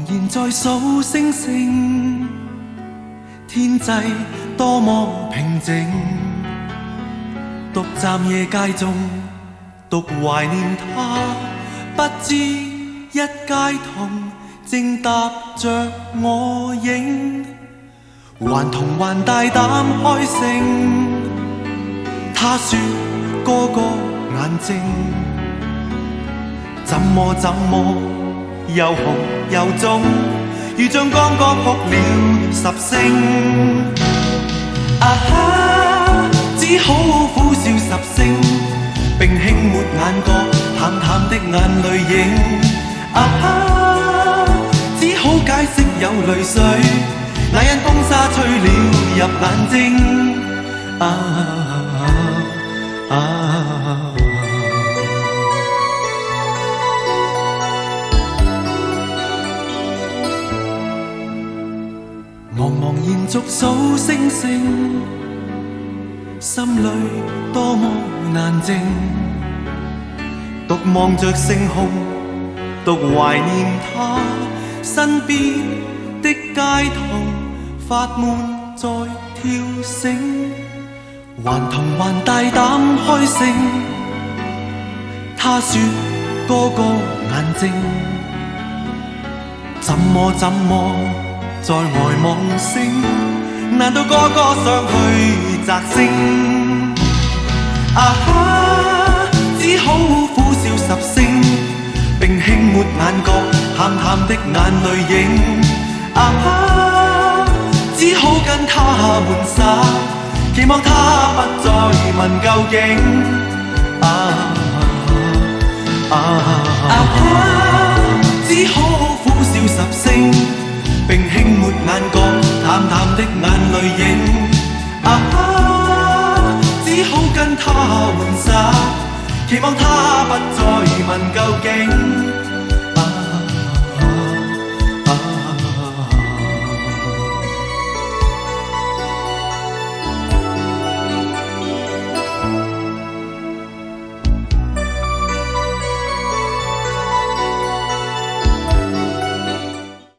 然在數星星，天際多麼平靜，獨站夜街中，獨懷念他，不知一街童正踏着我影，還童還大膽開聲，他說個個眼睛，怎麼又紅又腫，如像剛剛哭了10聲。啊哈，只好苦笑10聲，並輕抹眼角淡淡的眼淚影。啊哈，只好解釋有淚水，那因風沙吹了入眼睛。茫茫延續數星星，心裏多麼難靜，獨望着星空，獨懷念他，身邊的街童發悶在跳繩，還童還大膽開聲，他說個個眼睛，怎麼在外望星，難道個個上去摘星？啊哈，只好苦笑10聲，並輕抹眼角淡淡的眼淚影。啊哈，只好跟他玩耍，期望他不再問究竟。啊哈，只好苦笑10聲，並輕抹眼角淡淡的眼淚影。啊哈，只好跟他玩耍，期望他不再問究竟。